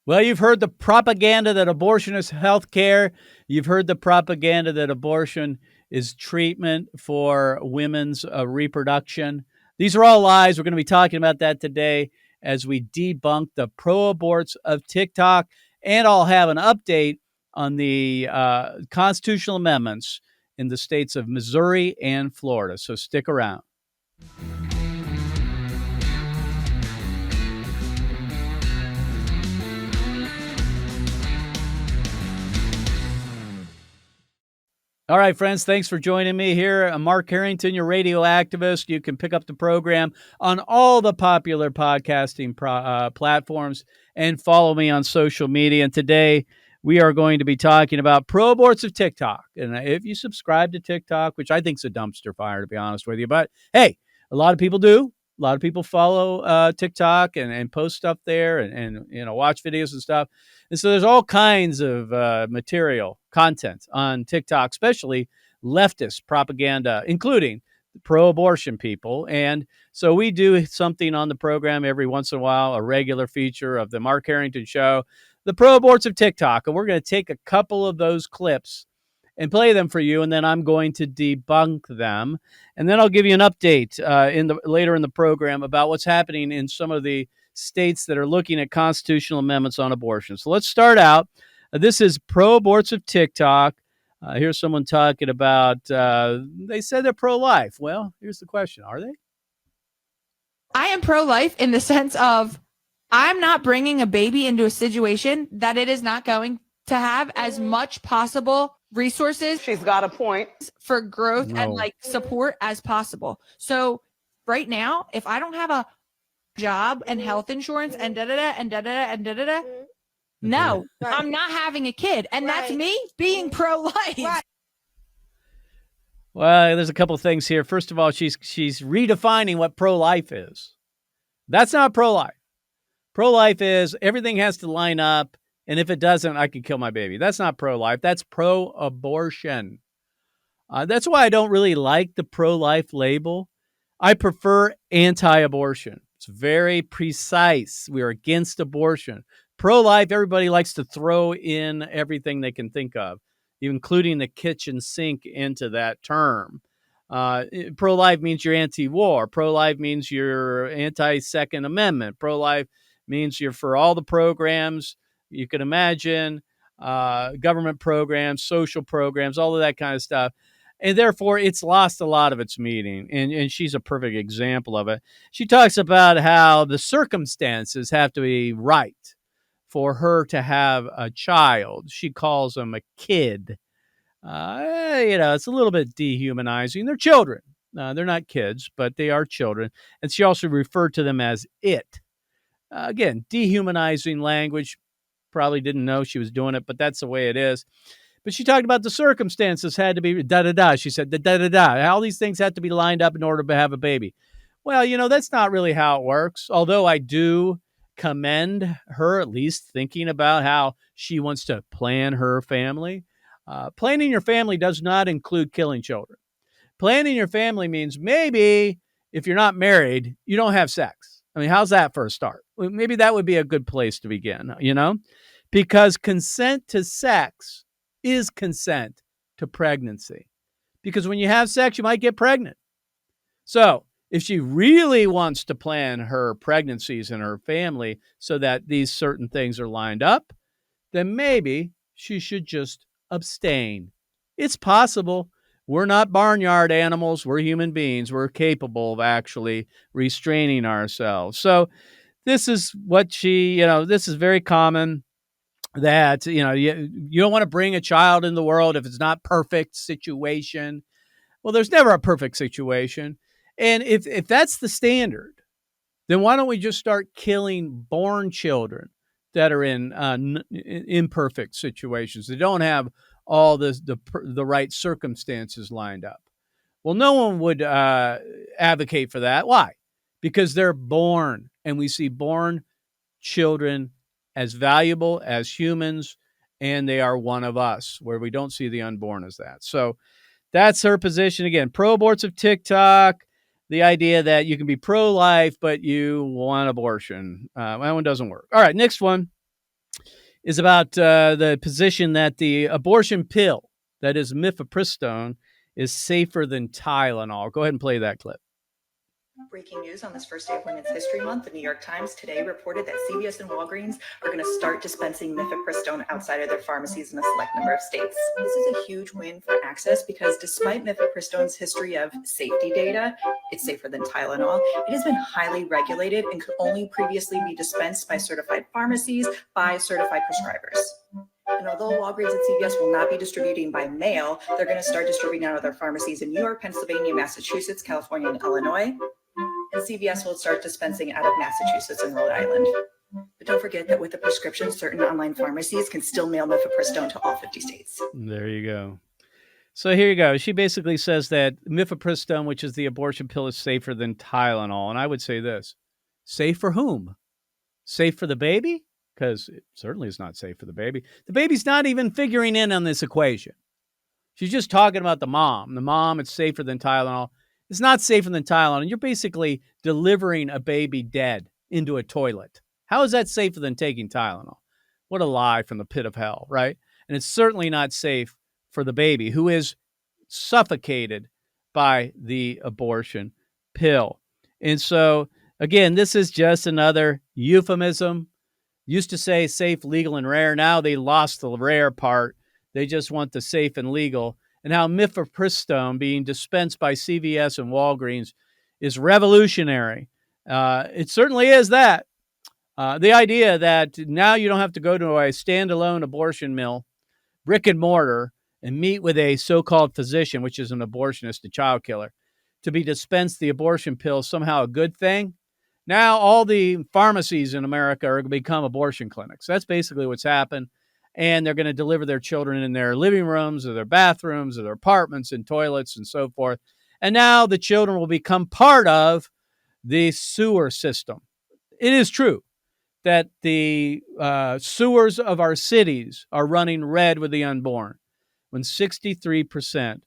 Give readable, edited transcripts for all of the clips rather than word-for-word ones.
Well, you've heard the propaganda that abortion is health care. You've heard the propaganda that abortion is treatment for women's reproduction. These are all lies. We're going to be talking about that today as we debunk the pro-aborts of TikTok. And I'll have an update on the constitutional amendments in the states of Missouri and Florida. So stick around. All right, friends, thanks for joining me here. I'm Mark Harrington, your radio activist. You can pick up the program on all the popular podcasting platforms and follow me on social media. And today we are going to be talking about pro-aborts of TikTok. And if you subscribe to TikTok, which I think is a dumpster fire, to be honest with you, but hey, a lot of people do. A lot of people follow TikTok and post stuff there and watch videos and stuff. And so there's all kinds of material, content on TikTok, especially leftist propaganda, including pro-abortion people. And so we do something on the program every once in a while, a regular feature of the Mark Harrington Show, the pro-aborts of TikTok. And we're going to take a couple of those clips and play them for you, and then I'm going to debunk them. And then I'll give you an update later in the program about what's happening in some of the states that are looking at constitutional amendments on abortion. So let's start out. This is pro-aborts of TikTok. Here's someone talking about, they said they're pro-life. Well, here's the question. Are they? I am pro-life in the sense of I'm not bringing a baby into a situation that it is not going to have as much possible resources. She's got a point. For growth and support as possible. So right now, if I don't have a job and health insurance and no, I'm not having a kid. And that's me being pro-life. Right. Well, there's a couple of things here. First of all, she's redefining what pro-life is. That's not pro-life. Pro-life is everything has to line up. And if it doesn't, I could kill my baby. That's not pro-life. That's pro-abortion. That's why I don't really like the pro-life label. I prefer anti-abortion. It's very precise. We are against abortion. Pro-life, everybody likes to throw in everything they can think of, including the kitchen sink into that term. Pro-life means you're anti-war. Pro-life means you're anti-Second Amendment. Pro-life means you're for all the programs you can imagine, government programs, social programs, all of that kind of stuff. And therefore, it's lost a lot of its meaning. And she's a perfect example of it. She talks about how the circumstances have to be right for her to have a child. She calls them a kid. It's a little bit dehumanizing. They're children. They're not kids, but they are children. And she also referred to them as it. Again, dehumanizing language. Probably didn't know she was doing it, but that's the way it is. But she talked about the circumstances had to be da-da-da. She said da-da-da. All these things had to be lined up in order to have a baby. Well, that's not really how it works, although I do commend her at least thinking about how she wants to plan her family. Planning your family does not include killing children. Planning your family means maybe if you're not married, you don't have sex. I mean, how's that for a start? Well, maybe that would be a good place to begin, because consent to sex is consent to pregnancy. Because when you have sex, you might get pregnant. So if she really wants to plan her pregnancies and her family so that these certain things are lined up, then maybe she should just abstain. It's possible. We're not barnyard animals. We're human beings. We're capable of actually restraining ourselves. So this is what this is very common that, you don't want to bring a child in the world if it's not perfect situation. Well, there's never a perfect situation. And if that's the standard, then why don't we just start killing born children that are in imperfect situations? They don't have all the right circumstances lined up. Well, no one would advocate for that. Why? Because they're born, and we see born children as valuable as humans, and they are one of us, where we don't see the unborn as that. So that's her position. Again, pro-aborts of TikTok, the idea that you can be pro-life, but you want abortion. That one doesn't work. All right, next one. is about the position that the abortion pill, that is mifepristone, is safer than Tylenol. Go ahead and play that clip. Breaking news on this first day of Women's History Month. The New York Times today reported that CVS and Walgreens are going to start dispensing mifepristone outside of their pharmacies in a select number of states. This is a huge win for access because despite mifepristone's history of safety data, it's safer than Tylenol. It has been highly regulated and could only previously be dispensed by certified pharmacies by certified prescribers. And although Walgreens and CVS will not be distributing by mail, they're going to start distributing out of their pharmacies in New York, Pennsylvania, Massachusetts, California, and Illinois. And CVS will start dispensing out of Massachusetts and Rhode Island. But don't forget that with a prescription, certain online pharmacies can still mail mifepristone to all 50 states. There you go. So here you go. She basically says that mifepristone, which is the abortion pill, is safer than Tylenol. And I would say this: safe for whom? Safe for the baby? Because it certainly is not safe for the baby. The baby's not even figuring in on this equation. She's just talking about the mom. The mom, it's safer than Tylenol. It's not safer than Tylenol. And you're basically delivering a baby dead into a toilet. How is that safer than taking Tylenol? What a lie from the pit of hell, right? And it's certainly not safe for the baby, who is suffocated by the abortion pill. And so, again, this is just another euphemism. Used to say safe, legal, and rare. Now they lost the rare part. They just want the safe and legal. And how mifepristone being dispensed by CVS and Walgreens is revolutionary. It certainly is that. The idea that now you don't have to go to a standalone abortion mill, brick and mortar, and meet with a so-called physician, which is an abortionist, a child killer, to be dispensed the abortion pill is somehow a good thing. Now all the pharmacies in America are going to become abortion clinics. That's basically what's happened. And they're going to deliver their children in their living rooms or their bathrooms or their apartments and toilets and so forth. And now the children will become part of the sewer system. It is true that the sewers of our cities are running red with the unborn, when 63%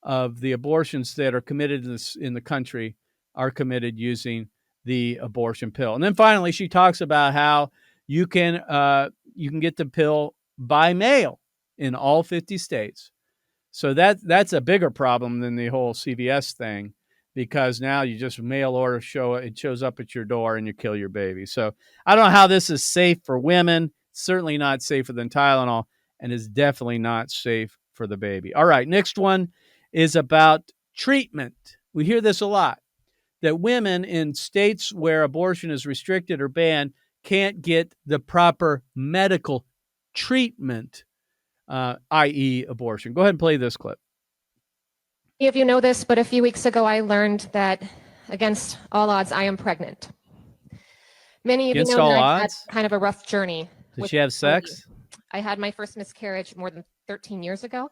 of the abortions that are committed in the country are committed using the abortion pill. And then finally, she talks about how you can get the pill by mail in all 50 states. So that's a bigger problem than the whole CVS thing, because now you just mail order it shows up at your door and you kill your baby. So I don't know how this is safe for women. Certainly not safer than Tylenol, and is definitely not safe for the baby. All right, next one is about treatment. We hear this a lot, that women in states where abortion is restricted or banned can't get the proper medical treatment, i.e. abortion. Go ahead and play this clip. Many of you know this, but a few weeks ago I learned that against all odds, I am pregnant. Many of you know that I had kind of a rough journey. Did she have sex? I had my first miscarriage more than 13 years ago,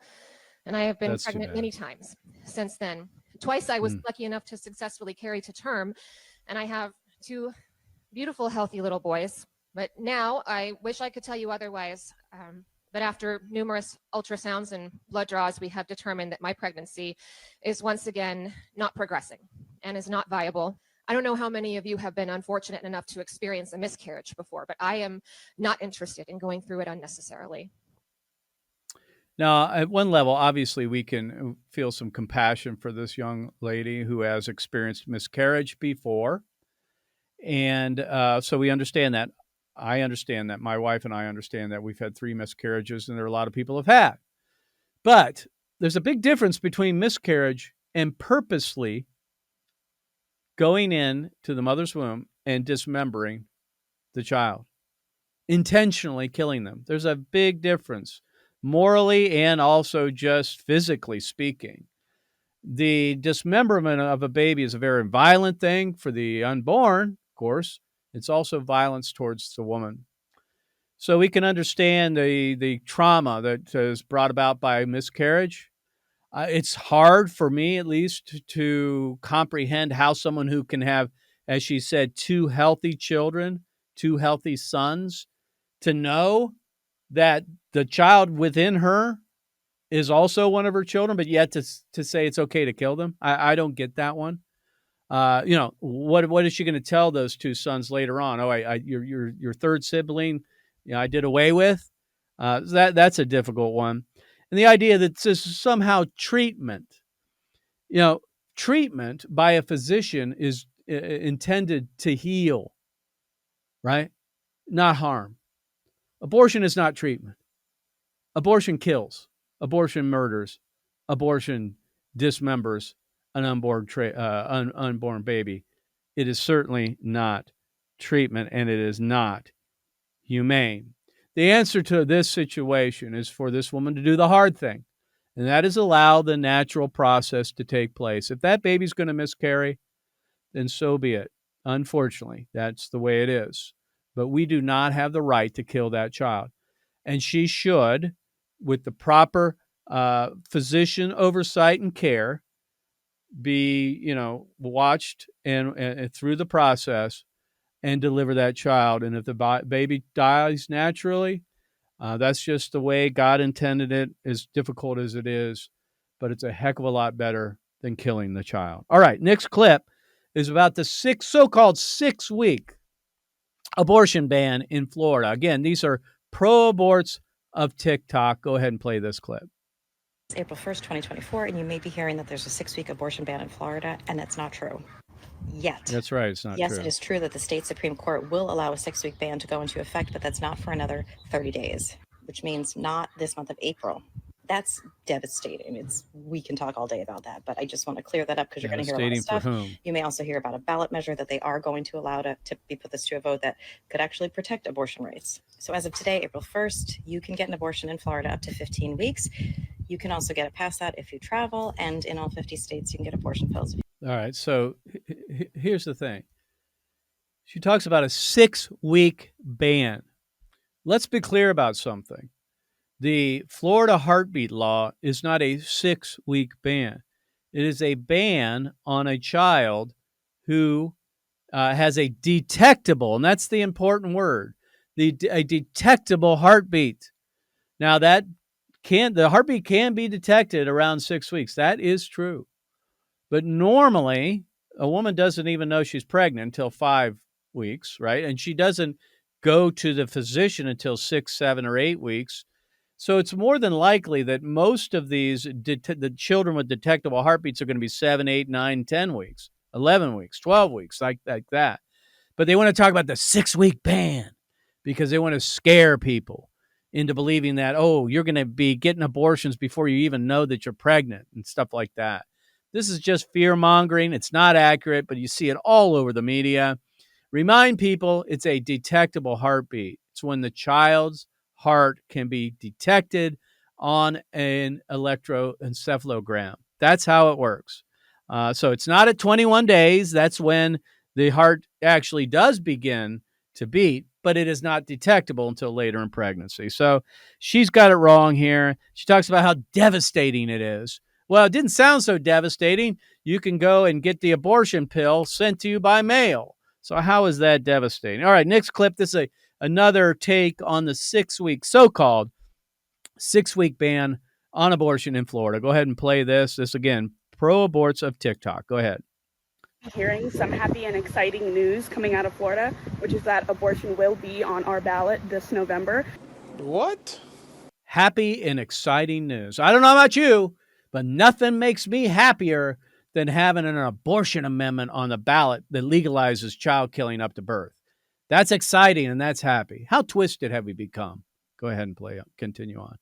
and I have been pregnant many times since then. Twice I was lucky enough to successfully carry to term, and I have two beautiful, healthy little boys. But now I wish I could tell you otherwise. But after numerous ultrasounds and blood draws, we have determined that my pregnancy is once again not progressing and is not viable. I don't know how many of you have been unfortunate enough to experience a miscarriage before, but I am not interested in going through it unnecessarily. Now, at one level, obviously, we can feel some compassion for this young lady who has experienced miscarriage before. And so we understand that. I understand that. My wife and I understand that. We've had 3 miscarriages, and there are a lot of people have had. But there's a big difference between miscarriage and purposely going in to the mother's womb and dismembering the child, intentionally killing them. There's a big difference, morally and also just physically speaking. The dismemberment of a baby is a very violent thing for the unborn, of course. It's also violence towards the woman. So we can understand the trauma that is brought about by miscarriage. It's hard for me, at least, to comprehend how someone who can have, as she said, 2 healthy children, 2 healthy sons, to know that the child within her is also one of her children, but yet to say it's okay to kill them. I don't get that one. What is she going to tell those 2 sons later on? Oh, your third sibling, I did away with. That's a difficult one. And the idea that this is somehow treatment. Treatment by a physician is intended to heal, right? Not harm. Abortion is not treatment. Abortion kills. Abortion murders. Abortion dismembers an unborn baby. It is certainly not treatment, and it is not humane. The answer to this situation is for this woman to do the hard thing, and that is allow the natural process to take place. If that baby's going to miscarry, then so be it. Unfortunately, that's the way it is. But we do not have the right to kill that child. And she should, with the proper physician oversight and care, be, watched and through the process and deliver that child. And if the baby dies naturally, that's just the way God intended it, as difficult as it is. But it's a heck of a lot better than killing the child. All right, next clip is about the so-called 6-week abortion ban in Florida. Again, these are pro-aborts of TikTok. Go ahead and play this clip. April 1st, 2024, and you may be hearing that there's a 6-week abortion ban in Florida, and that's not true. Yet. That's right, it's not true. Yes, it is true that the state Supreme Court will allow a 6-week ban to go into effect, but that's not for another 30 days, which means not this month of April. That's devastating. We can talk all day about that, but I just want to clear that up because you're going to hear a lot of stuff. For whom? You may also hear about a ballot measure that they are going to allow to be put this to a vote that could actually protect abortion rights. So as of today, April 1st, you can get an abortion in Florida up to 15 weeks. You can also get it past that if you travel, and in all 50 states, you can get abortion pills. All right, so here's the thing. She talks about a 6-week ban. Let's be clear about something. The Florida heartbeat law is not a 6-week ban. It is a ban on a child who has a detectable, and that's the important word, a detectable heartbeat. Now, the heartbeat can be detected around 6 weeks. That is true. But normally, a woman doesn't even know she's pregnant until 5 weeks, right? And she doesn't go to the physician until 6, 7, or 8 weeks. So it's more than likely that most of these, the children with detectable heartbeats are going to be 7, 8, 9, 10 weeks, 11 weeks, 12 weeks, like that. But they want to talk about the 6-week ban because they want to scare people into believing that, oh, you're going to be getting abortions before you even know that you're pregnant and stuff like that. This is just fear-mongering. It's not accurate, but you see it all over the media. Remind people it's a detectable heartbeat. It's when the child's heart can be detected on an electroencephalogram. That's how it works. So it's not at 21 days. That's when the heart actually does begin to beat, but it is not detectable until later in pregnancy. So she's got it wrong here. She talks about how devastating it is. Well, it didn't sound so devastating. You can go and get the abortion pill sent to you by mail. So how is that devastating? All right, next clip. This is another take on the so-called 6-week ban on abortion in Florida. Go ahead and play this. This, again, pro-aborts of TikTok. Go ahead. Hearing some happy and exciting news coming out of Florida, which is that abortion will be on our ballot this November. What? Happy and exciting news. I don't know about you, but nothing makes me happier than having an abortion amendment on the ballot that legalizes child killing up to birth. That's exciting and that's happy. How twisted have we become? Go ahead and continue on.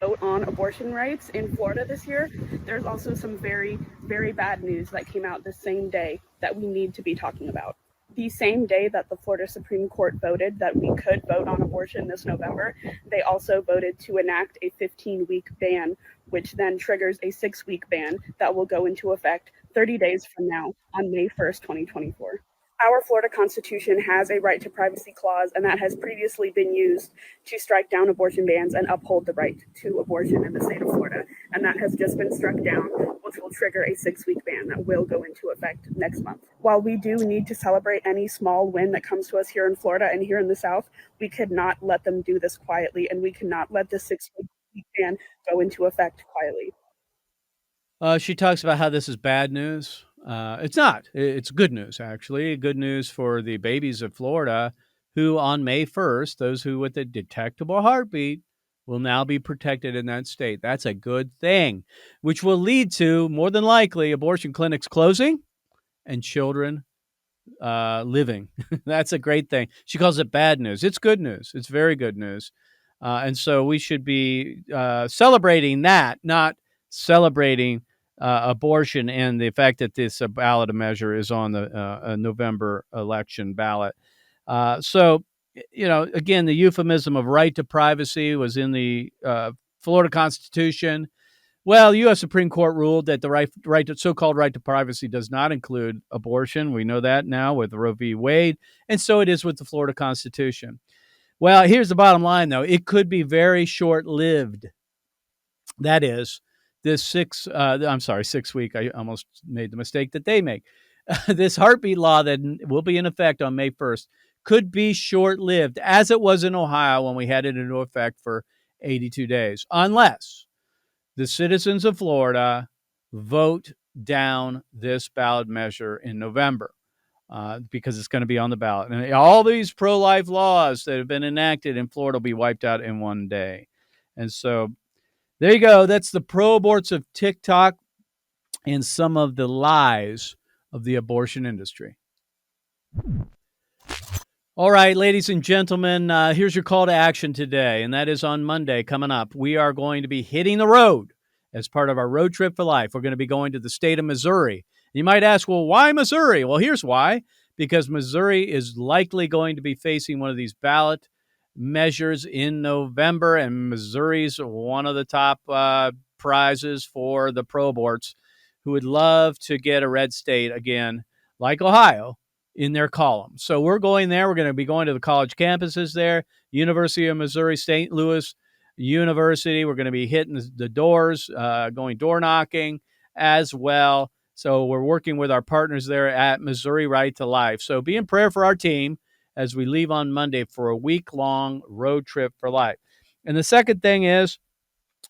Vote on abortion rights in Florida this year. There's also some very, very bad news that came out the same day that we need to be talking about. The same day that the Florida Supreme Court voted that we could vote on abortion this November, they also voted to enact a 15-week ban, which then triggers a 6-week ban that will go into effect 30 days from now on May 1st, 2024. Our Florida Constitution has a right to privacy clause, and that has previously been used to strike down abortion bans and uphold the right to abortion in the state of Florida. And that has just been struck down, which will trigger a 6-week ban that will go into effect next month. While we do need to celebrate any small win that comes to us here in Florida and here in the South, we could not let them do this quietly, and we cannot let this 6-week ban go into effect quietly. She talks about how this is bad news. It's not. It's good news, actually. Good news for the babies of Florida who on May 1st, those who with a detectable heartbeat, will now be protected in that state. That's a good thing, which will lead to, more than likely, abortion clinics closing and children living. That's a great thing. She calls it bad news. It's good news. It's very good news. And so we should be celebrating that, not celebrating abortion and the fact that this ballot measure is on the November election ballot. So, again, the euphemism of right to privacy was in the Florida Constitution. Well, the U.S. Supreme Court ruled that the so-called right to privacy does not include abortion. We know that now with Roe v. Wade, and so it is with the Florida Constitution. Well, here's the bottom line, though. It could be very short-lived. That is, this 6 week, I almost made the mistake that they make. This heartbeat law that will be in effect on May 1st could be short-lived, as it was in Ohio when we had it into effect for 82 days, unless the citizens of Florida vote down this ballot measure in November, because it's going to be on the ballot. And all these pro-life laws that have been enacted in Florida will be wiped out in one day. And so there you go. That's the pro-aborts of TikTok and some of the lies of the abortion industry. All right, ladies and gentlemen, here's your call to action today, and that is on Monday coming up. We are going to be hitting the road as part of our road trip for life. We're going to be going to the state of Missouri. You might ask, well, why Missouri? Well, here's why. Because Missouri is likely going to be facing one of these ballot measures in November, and Missouri's one of the top prizes for the pro-aborts who would love to get a red state again, like Ohio, in their column. So we're going there. We're going to be going to the college campuses there, University of Missouri, St. Louis University. We're going to be hitting the doors, going door knocking as well. So we're working with our partners there at Missouri Right to Life. So be in prayer for our team as we leave on Monday for a week-long road trip for life. And the second thing is,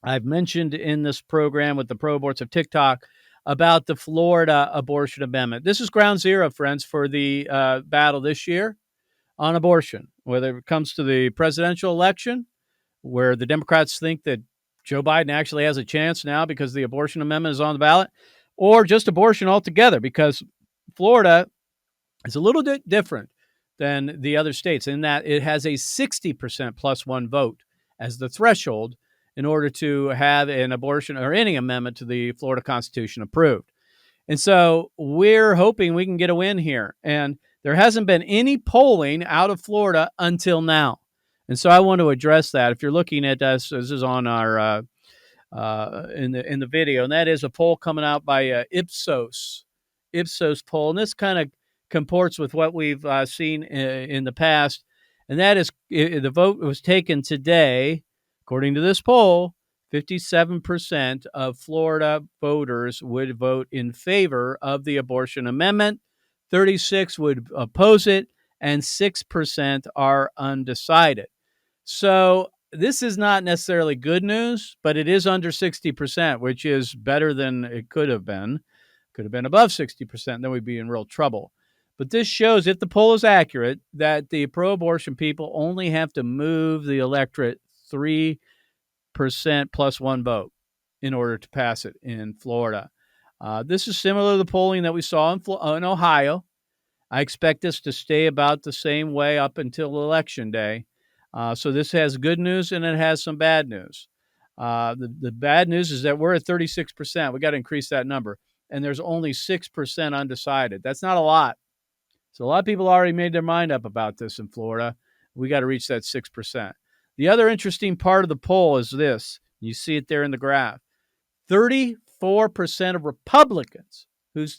I've mentioned in this program with the Pro-Aborts of TikTok about the Florida abortion amendment. This is ground zero, friends, for the battle this year on abortion, whether it comes to the presidential election, where the Democrats think that Joe Biden actually has a chance now because the abortion amendment is on the ballot, or just abortion altogether, because Florida is a little bit different than the other states in that it has a 60% plus one vote as the threshold in order to have an abortion or any amendment to the Florida Constitution approved. And so we're hoping we can get a win here. And there hasn't been any polling out of Florida until now. And so I want to address that. If you're looking at us, this is on our in the video, and that is a poll coming out by Ipsos poll. And this kind of comports with what we've seen in the past. And that is, the vote was taken today. According to this poll, 57% of Florida voters would vote in favor of the abortion amendment, 36% would oppose it, and 6% are undecided. So this is not necessarily good news, but it is under 60%, which is better than it could have been. Could have been above 60%, then we'd be in real trouble. But this shows, if the poll is accurate, that the pro-abortion people only have to move the electorate 3% plus one vote in order to pass it in Florida. This is similar to the polling that we saw in Ohio. I expect this to stay about the same way up until Election Day. So this has good news and it has some bad news. The bad news is that we're at 36%. We got to increase that number. And there's only 6% undecided. That's not a lot. So a lot of people already made their mind up about this in Florida. We got to reach that 6%. The other interesting part of the poll is this. You see it there in the graph. 34% of Republicans, who's,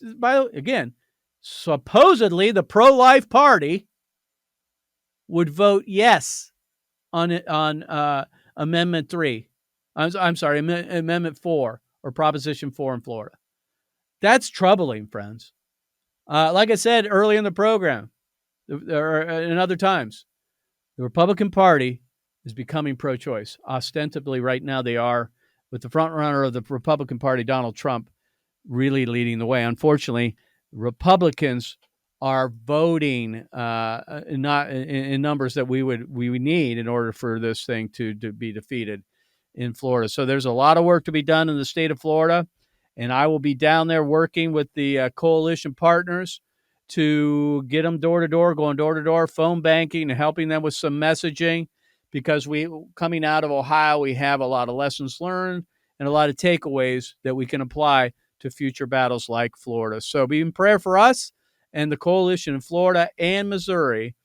again, supposedly the pro-life party, would vote yes on Amendment 3. I'm sorry, Amendment 4 or Proposition 4 in Florida. That's troubling, friends. Like I said early in the program, or in other times, the Republican Party is becoming pro-choice. Ostensibly, right now, they are, with the front runner of the Republican Party, Donald Trump, really leading the way. Unfortunately, Republicans are voting not in numbers that we would need in order for this thing to be defeated in Florida. So there's a lot of work to be done in the state of Florida, and I will be down there working with the coalition partners to get them door to door, going door to door, phone banking, and helping them with some messaging, because coming out of Ohio, we have a lot of lessons learned and a lot of takeaways that we can apply to future battles like Florida. So be in prayer for us and the coalition in Florida and Missouri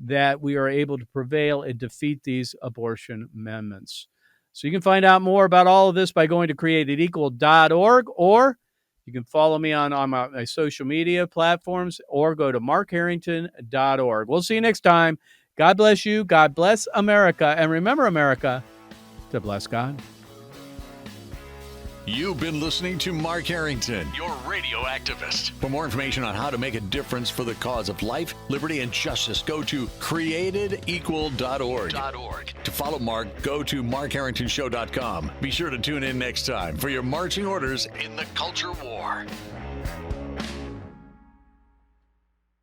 that we are able to prevail and defeat these abortion amendments. So you can find out more about all of this by going to createdequal.org, or you can follow me on my social media platforms, or go to markharrington.org. We'll see you next time. God bless you. God bless America. And remember, America, to bless God. You've been listening to Mark Harrington, your radio activist. For more information on how to make a difference for the cause of life, liberty, and justice, go to createdequal.org. To follow Mark, go to markharringtonshow.com. Be sure to tune in next time for your marching orders in the culture war.